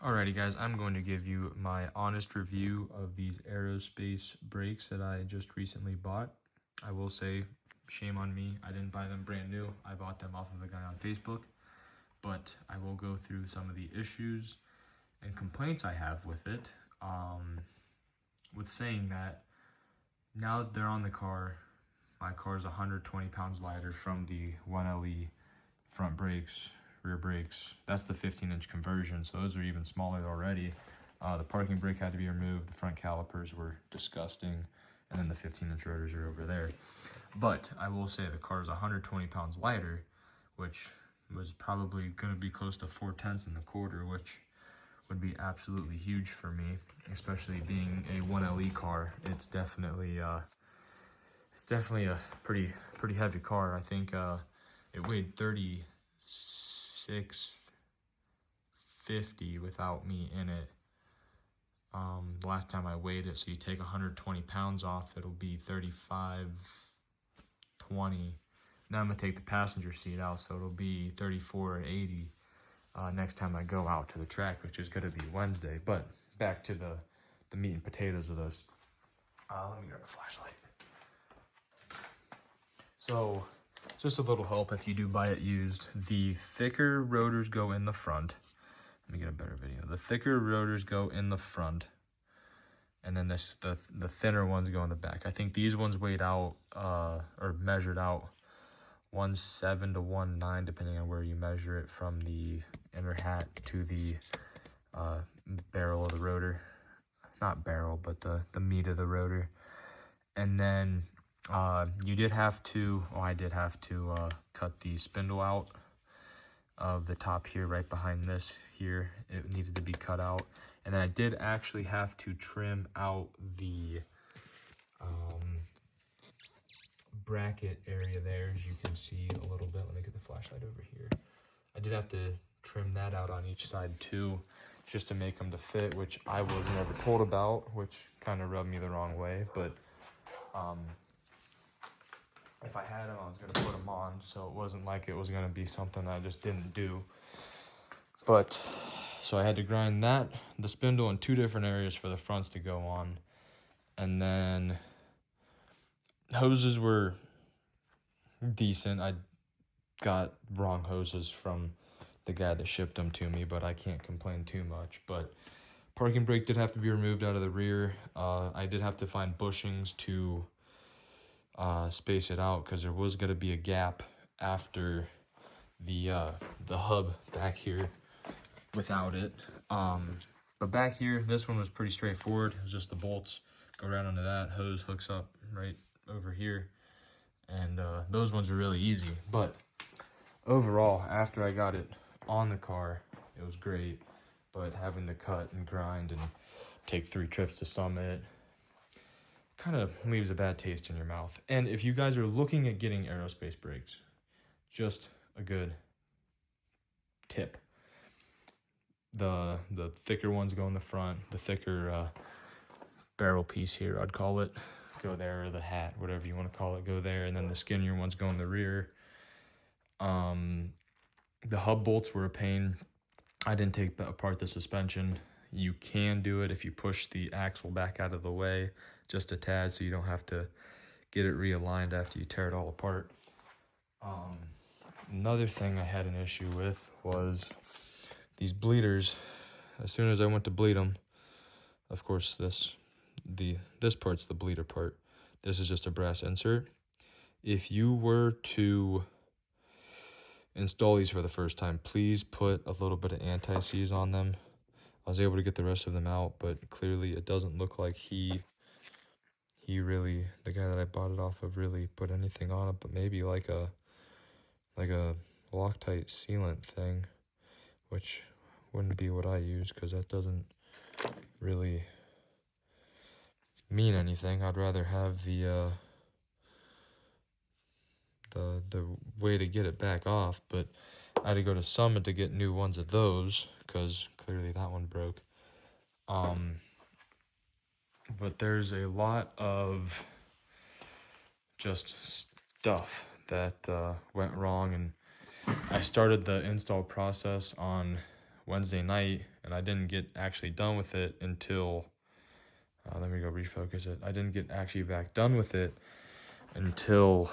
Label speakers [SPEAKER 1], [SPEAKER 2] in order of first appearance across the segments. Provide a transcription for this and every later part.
[SPEAKER 1] Alrighty guys, I'm going to give you my honest review of these aerospace brakes that I just recently bought. I will say, shame on me, I didn't buy them brand new. I bought them off of a guy on Facebook, but I will go through some of the issues and complaints I have with it. With saying that, now that they're on the car, my car is 120 pounds lighter from the 1LE front brakes, rear brakes. That's the 15-inch conversion, so those are even smaller already. The parking brake had to be removed. The front calipers were disgusting, and then the 15-inch rotors are over there. But I will say the car is 120 pounds lighter, which was probably going to be close to 4/10 in the quarter, which would be absolutely huge for me, especially being a 1LE car. It's definitely a pretty heavy car. I think it weighed 3650 without me in it. The last time I weighed it, so you take 120 pounds off, it'll be 3520. Now I'm gonna take the passenger seat out, so it'll be 3480 next time I go out to the track, which is gonna be Wednesday. But back to the meat and potatoes of this. Let me grab a flashlight. So, just a little help if you do buy it used. The thicker rotors go in the front. Let me get a better video. The thicker rotors go in the front, and then the thinner ones go in the back. I think these ones weighed out or measured out 1.7 to 1.9, depending on where you measure it, from the inner hat to the barrel of the rotor. Not barrel, but the meat of the rotor. And then you did have to, I did have to cut the spindle out of the top here, right behind this here. It needed to be cut out. And then I did actually have to trim out the bracket area there, as you can see a little bit. Let me get the flashlight over here. I did have to trim that out on each side too, just to make them to fit, which I was never told about, which kind of rubbed me the wrong way. But if I had them, I was going to put them on, so it wasn't like it was going to be something I just didn't do. But, so I had to grind the spindle in two different areas for the fronts to go on. And then hoses were decent. I got wrong hoses from the guy that shipped them to me, but I can't complain too much. But parking brake did have to be removed out of the rear. I did have to find bushings to space it out, because there was going to be a gap after the hub back here without it. But back here, this one was pretty straightforward. It was just the bolts go right onto that. Hose hooks up right over here, and those ones are really easy. But overall, after I got it on the car, it was great. But having to cut and grind and take 3 trips to Summit kind of leaves a bad taste in your mouth. And if you guys are looking at getting aerospace brakes, just a good tip: the thicker ones go in the front. The thicker barrel piece here, I'd call it, go there, or the hat, whatever you want to call it, go there. And then the skinnier ones go in the rear. The hub bolts were a pain. I didn't take apart the suspension. You can do it if you push the axle back out of the way just a tad, so you don't have to get it realigned after you tear it all apart. Another thing I had an issue with was these bleeders. As soon as I went to bleed them, of course this part's the bleeder part. This is just a brass insert. If you were to install these for the first time, please put a little bit of anti-seize on them. I was able to get the rest of them out, but clearly it doesn't look like he really, the guy that I bought it off of, really put anything on it, but maybe like a Loctite sealant thing, which wouldn't be what I use, because that doesn't really mean anything. I'd rather have the way to get it back off, but I had to go to Summit to get new ones of those, because clearly that one broke. But there's a lot of just stuff that went wrong, and I started the install process on Wednesday night, and I didn't get actually done with it until, let me go refocus it. I didn't get actually back done with it until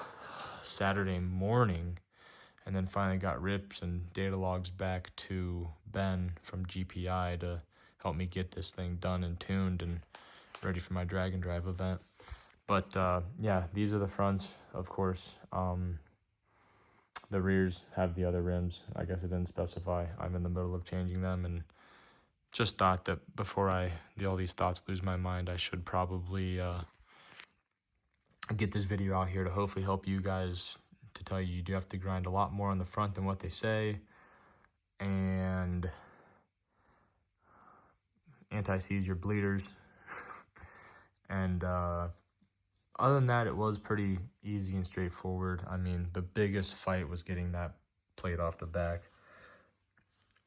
[SPEAKER 1] Saturday morning, and then finally got rips and data logs back to Ben from GPI to help me get this thing done and tuned and ready for my drag and drive event. But yeah, these are the fronts, of course. The rears have the other rims. I guess I didn't specify. I'm in the middle of changing them, and just thought that before all these thoughts lose my mind, I should probably get this video out here to hopefully help you guys, to tell you do have to grind a lot more on the front than what they say, and anti-seize your bleeders. And other than that, it was pretty easy and straightforward. I mean, the biggest fight was getting that plate off the back.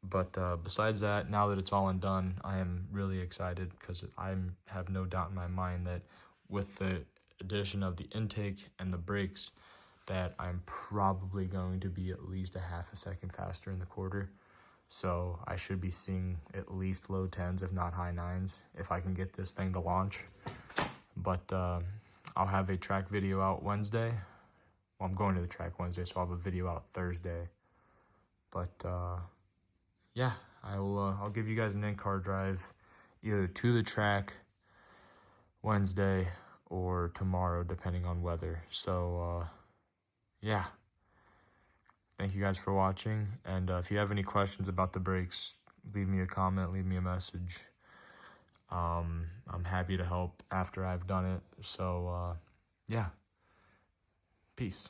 [SPEAKER 1] But besides that, now that it's all undone, I am really excited, because I have no doubt in my mind that with the addition of the intake and the brakes, that I'm probably going to be at least a half a second faster in the quarter. So I should be seeing at least low 10s, if not high 9s, if I can get this thing to launch. But I'll have a track video out Wednesday. Well, I'm going to the track Wednesday, so I'll have a video out Thursday. But yeah, I'll give you guys an in-car drive either to the track Wednesday or tomorrow, depending on weather. So yeah, thank you guys for watching, and if you have any questions about the brakes, leave me a comment, leave me a message. I'm happy to help after I've done it. So yeah, peace.